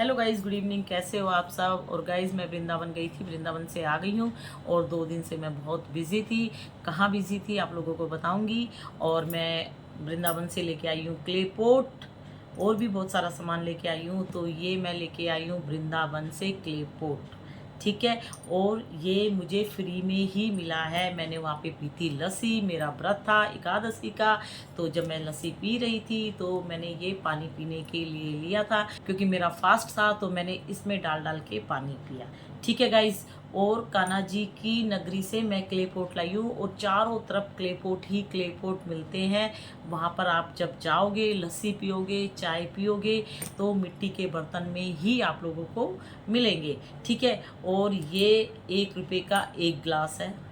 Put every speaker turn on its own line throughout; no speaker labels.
Hello guys, good evening. कैसे हो आप सब। और गाइज़ मैं वृंदावन गई थी, वृंदावन से आ गई हूँ और 2 दिन से मैं बहुत बिज़ी थी। कहाँ बिज़ी थी आप लोगों को बताऊँगी। और मैं वृंदावन से लेके आई हूँ क्ले पॉट और भी बहुत सारा सामान लेके आई हूँ। तो ये मैं लेके आई हूँ वृंदावन से क्ले पॉट, ठीक है। और ये मुझे फ्री में ही मिला है। मैंने वहाँ पे पी थी लस्सी, मेरा व्रत था एकादशी का। तो जब मैं लस्सी पी रही थी तो मैंने ये पानी पीने के लिए लिया था, क्योंकि मेरा फास्ट था। तो मैंने इसमें डाल डाल के पानी पिया, ठीक है गाइस। और कान्हा जी की नगरी से मैं क्ले पॉट लाई हूँ और चारों तरफ क्ले पॉट ही क्ले पॉट मिलते हैं। वहाँ पर आप जब जाओगे, लस्सी पियोगे, चाय पियोगे, तो मिट्टी के बर्तन में ही आप लोगों को मिलेंगे, ठीक है। और ये 1 रुपये का एक गिलास है।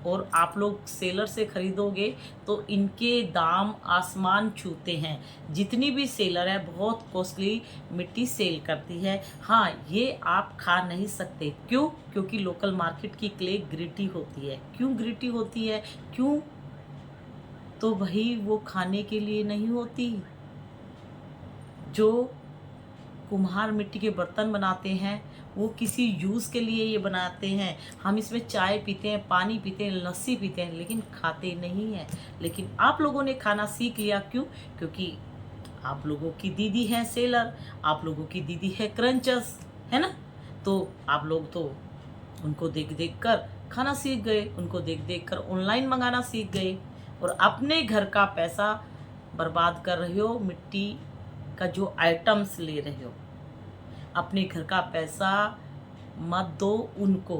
और आप लोग सेलर से ख़रीदोगे तो इनके दाम आसमान छूते हैं। जितनी भी सेलर है बहुत कॉस्टली मिट्टी सेल करती है। हाँ, ये आप खा नहीं सकते। क्यों? क्योंकि लोकल मार्केट की क्ले ग्रिटी होती है। क्यों ग्रिटी होती है? क्यों? तो वही वो खाने के लिए नहीं होती। जो कुम्हार मिट्टी के बर्तन बनाते हैं वो किसी यूज़ के लिए ये बनाते हैं। हम इसमें चाय पीते हैं, पानी पीते हैं, लस्सी पीते हैं, लेकिन खाते नहीं हैं। लेकिन आप लोगों ने खाना सीख लिया। क्यों? क्योंकि आप लोगों की दीदी है सेलर, आप लोगों की दीदी है क्रंचर्स, है ना। तो आप लोग तो उनको देख देख कर खाना सीख गए, उनको देख देख कर ऑनलाइन मंगाना सीख गए और अपने घर का पैसा बर्बाद कर रहे हो। मिट्टी का जो आइटम्स ले रहे हो, अपने घर का पैसा मत दो उनको।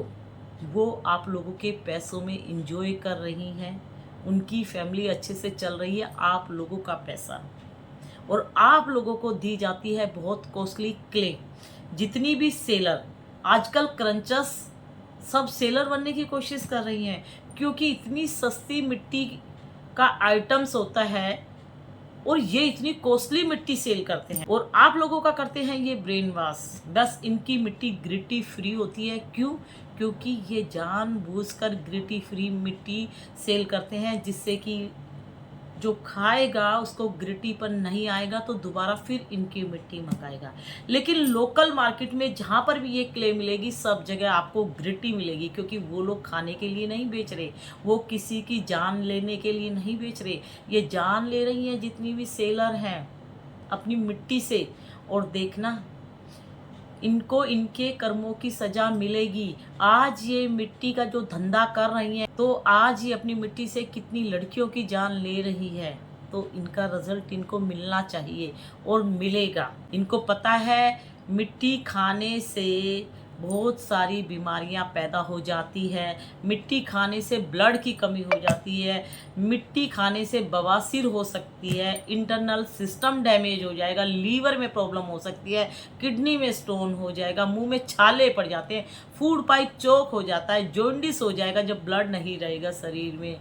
वो आप लोगों के पैसों में इंजॉय कर रही हैं, उनकी फैमिली अच्छे से चल रही है। आप लोगों का पैसा और आप लोगों को दी जाती है बहुत कॉस्टली क्ले। जितनी भी सेलर आजकल क्रंचर्स सब सेलर बनने की कोशिश कर रही हैं, क्योंकि इतनी सस्ती मिट्टी का आइटम्स होता है और ये इतनी कॉस्टली मिट्टी सेल करते हैं। और आप लोगों का करते हैं ये ब्रेन वॉश। बस इनकी मिट्टी ग्रिटी फ्री होती है। क्यों? क्योंकि ये जानबूझकर ग्रिटी फ्री मिट्टी सेल करते हैं, जिससे कि जो खाएगा उसको ग्रिटीपन नहीं आएगा तो दोबारा फिर इनकी मिट्टी मंगाएगा। लेकिन लोकल मार्केट में जहाँ पर भी ये क्ले मिलेगी सब जगह आपको ग्रिटी मिलेगी, क्योंकि वो लोग खाने के लिए नहीं बेच रहे, वो किसी की जान लेने के लिए नहीं बेच रहे। ये जान ले रही हैं जितनी भी सेलर हैं अपनी मिट्टी से। और देखना, इनको इनके कर्मों की सजा मिलेगी। आज ये मिट्टी का जो धंधा कर रही हैं, तो आज ये अपनी मिट्टी से कितनी लड़कियों की जान ले रही है। तो इनका रिजल्ट इनको मिलना चाहिए और मिलेगा। इनको पता है मिट्टी खाने से बहुत सारी बीमारियां पैदा हो जाती है। मिट्टी खाने से ब्लड की कमी हो जाती है। मिट्टी खाने से बवासीर हो सकती है, इंटरनल सिस्टम डैमेज हो जाएगा, लीवर में प्रॉब्लम हो सकती है, किडनी में स्टोन हो जाएगा, मुंह में छाले पड़ जाते हैं, फूड पाइप चौक हो जाता है, जॉन्डिस हो जाएगा जब ब्लड नहीं रहेगा शरीर में।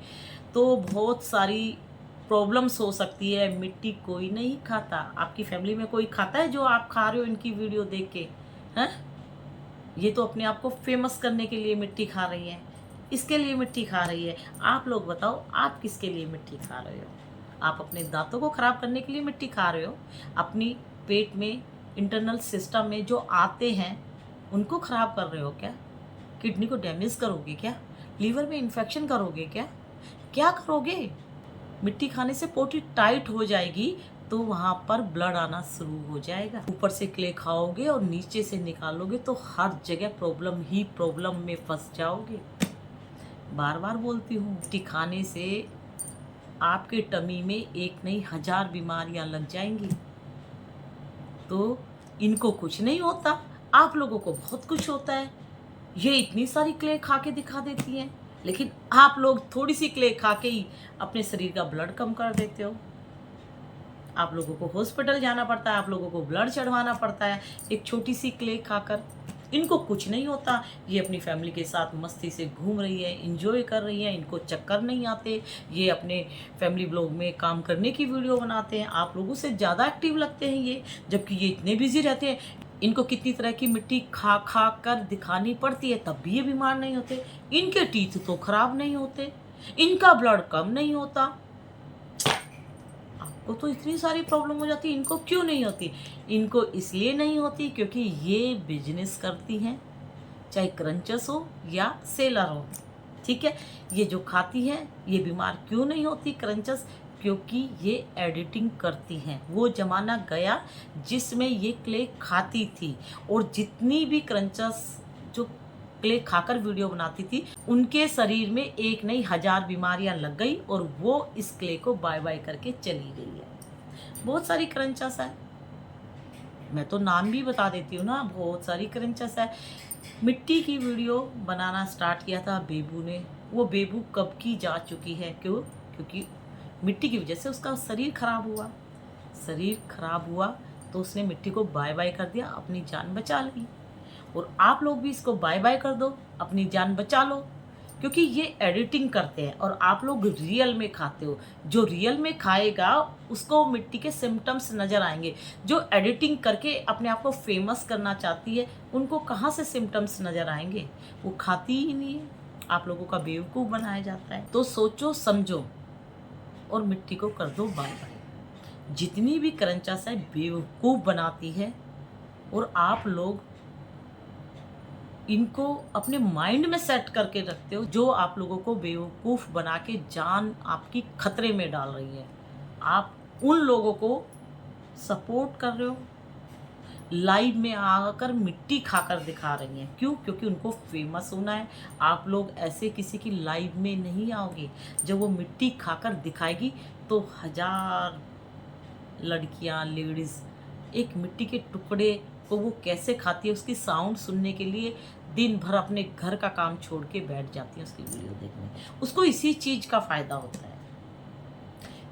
तो बहुत सारी प्रॉब्लम्स हो सकती है। मिट्टी कोई नहीं खाता। आपकी फैमिली में कोई खाता है जो आप खा रहे हो इनकी वीडियो देख के? हैं? ये तो अपने आप को फेमस करने के लिए मिट्टी खा रही है, इसके लिए मिट्टी खा रही है। आप लोग बताओ, आप किसके लिए मिट्टी खा रहे हो? आप अपने दांतों को खराब करने के लिए मिट्टी खा रहे हो? अपनी पेट में इंटरनल सिस्टम में जो आते हैं उनको खराब कर रहे हो क्या? किडनी को डैमेज करोगे क्या? लीवर में इन्फेक्शन करोगे क्या? क्या करोगे? मिट्टी खाने से पोटी टाइट हो जाएगी तो वहाँ पर ब्लड आना शुरू हो जाएगा। ऊपर से क्ले खाओगे और नीचे से निकालोगे तो हर जगह प्रॉब्लम ही प्रॉब्लम में फंस जाओगे। बार बार बोलती हूँ, मिट्टी खाने से आपके टमी में एक नहीं 1000 बीमारियां लग जाएंगी। तो इनको कुछ नहीं होता, आप लोगों को बहुत कुछ होता है। ये इतनी सारी क्ले खा के दिखा देती हैं, लेकिन आप लोग थोड़ी सी क्ले खा के ही अपने शरीर का ब्लड कम कर देते हो। आप लोगों को हॉस्पिटल जाना पड़ता है, आप लोगों को ब्लड चढ़वाना पड़ता है एक छोटी सी क्ले खाकर। इनको कुछ नहीं होता, ये अपनी फैमिली के साथ मस्ती से घूम रही है, इंजॉय कर रही है, इनको चक्कर नहीं आते। ये अपने फैमिली ब्लॉग में काम करने की वीडियो बनाते हैं, आप लोगों से ज़्यादा एक्टिव लगते हैं ये, जबकि ये इतने बिजी रहते हैं। इनको कितनी तरह की मिट्टी खा खा कर दिखानी पड़ती है, तब भी ये बीमार नहीं होते। इनके टीथ तो खराब नहीं होते, इनका ब्लड कम नहीं होता। को तो इतनी सारी प्रॉब्लम हो जाती है, इनको क्यों नहीं होती? इनको इसलिए नहीं होती क्योंकि ये बिजनेस करती हैं, चाहे क्रंचर्स हो या सेलर हो, ठीक है। ये जो खाती हैं ये बीमार क्यों नहीं होती क्रंचर्स? क्योंकि ये एडिटिंग करती हैं। वो ज़माना गया जिसमें ये क्ले खाती थी, और जितनी भी क्रंचर्स जो क्ले खाकर वीडियो बनाती थी, उनके शरीर में एक नहीं 1000 बीमारियां लग गई, और वो इस क्ले को बाय बाय करके चली गई है। बहुत सारी क्रंचर्स है, मैं तो नाम भी बता देती हूँ ना, बहुत सारी क्रंचर्स है। मिट्टी की वीडियो बनाना स्टार्ट किया था बेबू ने, वो बेबू कब की जा चुकी है। क्यों? क्योंकि मिट्टी की वजह से उसका शरीर खराब हुआ। शरीर खराब हुआ तो उसने मिट्टी को बाय बाय कर दिया, अपनी जान बचा ली। और आप लोग भी इसको बाय बाय कर दो, अपनी जान बचा लो, क्योंकि ये एडिटिंग करते हैं और आप लोग रियल में खाते हो। जो रियल में खाएगा उसको मिट्टी के सिम्टम्स नज़र आएंगे। जो एडिटिंग करके अपने आप को फेमस करना चाहती है, उनको कहाँ से सिम्टम्स नज़र आएंगे? वो खाती ही नहीं है। आप लोगों का बेवकूफ़ बनाया जाता है। तो सोचो समझो और मिट्टी को कर दो बाय बाय। जितनी भी क्रंचर्स है बेवकूफ़ बनाती है, और आप लोग इनको अपने माइंड में सेट करके रखते हो, जो आप लोगों को बेवकूफ़ बना के जान आपकी खतरे में डाल रही है। आप उन लोगों को सपोर्ट कर रहे हो, लाइव में आकर मिट्टी खाकर दिखा रही हैं। क्यों? क्योंकि उनको फेमस होना है। आप लोग ऐसे किसी की लाइव में नहीं आओगे। जब वो मिट्टी खाकर दिखाएगी तो 1000 लड़कियां, लेडीज़ एक मिट्टी के टुकड़े को वो कैसे खाती है उसकी साउंड सुनने के लिए दिन भर अपने घर का काम छोड़ के बैठ जाती है उसकी वीडियो देखने। उसको इसी चीज़ का फ़ायदा होता है।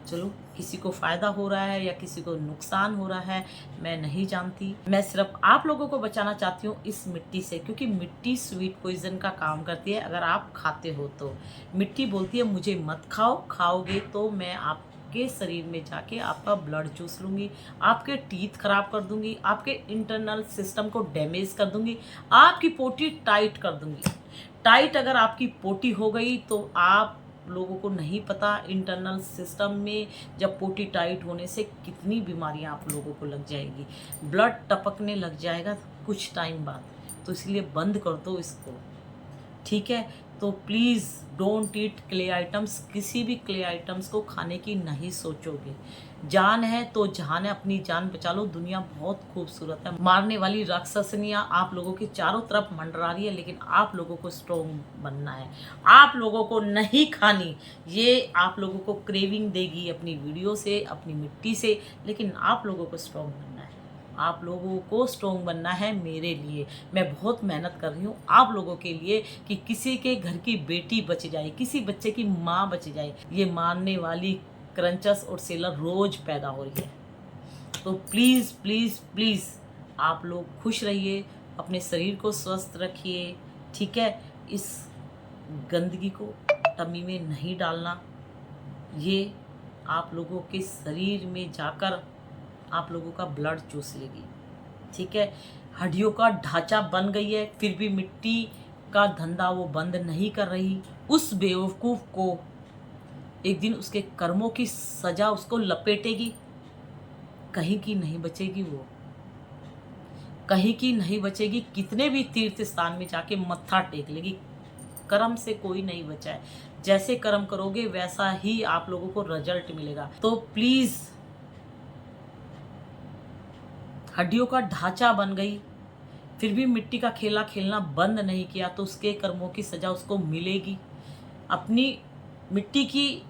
चलो, किसी को फ़ायदा हो रहा है या किसी को नुकसान हो रहा है, मैं नहीं जानती। मैं सिर्फ आप लोगों को बचाना चाहती हूँ इस मिट्टी से, क्योंकि मिट्टी स्वीट पॉइजन का काम करती है अगर आप खाते हो तो। मिट्टी बोलती है मुझे मत खाओ, खाओगे तो मैं आपके शरीर में जाके आपका ब्लड चूस लूँगी, आपके टीथ खराब कर दूँगी, आपके इंटरनल सिस्टम को डैमेज कर दूँगी, आपकी पोटी टाइट कर दूँगी। टाइट अगर आपकी पोटी हो गई तो आप लोगों को नहीं पता इंटरनल सिस्टम में जब पोटी टाइट होने से कितनी बीमारियां आप लोगों को लग जाएगी। ब्लड टपकने लग जाएगा कुछ टाइम बाद। तो इसलिए बंद कर दो इसको, ठीक है। तो please don't eat clay items. किसी भी क्ले आइटम्स को खाने की नहीं सोचोगे। जान है तो जहान है, अपनी जान बचा लो। दुनिया बहुत खूबसूरत है। मारने वाली राक्षसनियाँ आप लोगों के चारों तरफ मंडरा रही है, लेकिन आप लोगों को स्ट्रॉन्ग बनना है। आप लोगों को नहीं खानी। ये आप लोगों को क्रेविंग देगी अपनी वीडियो से, अपनी मिट्टी से, लेकिन आप लोगों को स्ट्रॉन्ग बनना है। आप लोगों को स्ट्रॉन्ग बनना है मेरे लिए। मैं बहुत मेहनत कर रही हूँ आप लोगों के लिए कि किसी के घर की बेटी बच जाए, किसी बच्चे की माँ बच जाए। ये मारने वाली क्रंचर्स और सेलर रोज पैदा हो रही है। तो प्लीज़ प्लीज़ प्लीज़ आप लोग खुश रहिए, अपने शरीर को स्वस्थ रखिए, ठीक है। इस गंदगी को टमी में नहीं डालना। ये आप लोगों के शरीर में जाकर आप लोगों का ब्लड चूस लेगी, ठीक है। हड्डियों का ढांचा बन गई है, फिर भी मिट्टी का धंधा वो बंद नहीं कर रही। उस बेवकूफ़ को एक दिन उसके कर्मों की सजा उसको लपेटेगी। कहीं की नहीं बचेगी वो, कहीं की नहीं बचेगी। कितने भी तीर्थ स्थान में जाके मत्था टेक लेगी, कर्म से कोई नहीं बचा है। जैसे कर्म करोगे वैसा ही आप लोगों को रिजल्ट मिलेगा। तो प्लीज़, हड्डियों का ढांचा बन गई, फिर भी मिट्टी का खेला खेलना बंद नहीं किया, तो उसके कर्मों की सज़ा उसको मिलेगी। अपनी मिट्टी की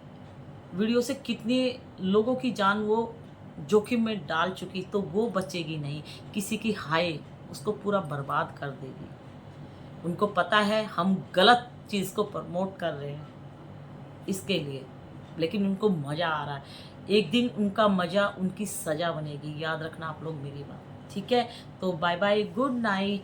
वीडियो से कितने लोगों की जान वो जोखिम में डाल चुकी, तो वो बचेगी नहीं। किसी की हाय उसको पूरा बर्बाद कर देगी। उनको पता है हम गलत चीज़ को प्रमोट कर रहे हैं इसके लिए, लेकिन उनको मज़ा आ रहा है। एक दिन उनका मज़ा उनकी सज़ा बनेगी। याद रखना आप लोग मेरी बात, ठीक है। तो बाय बाय, गुड नाइट।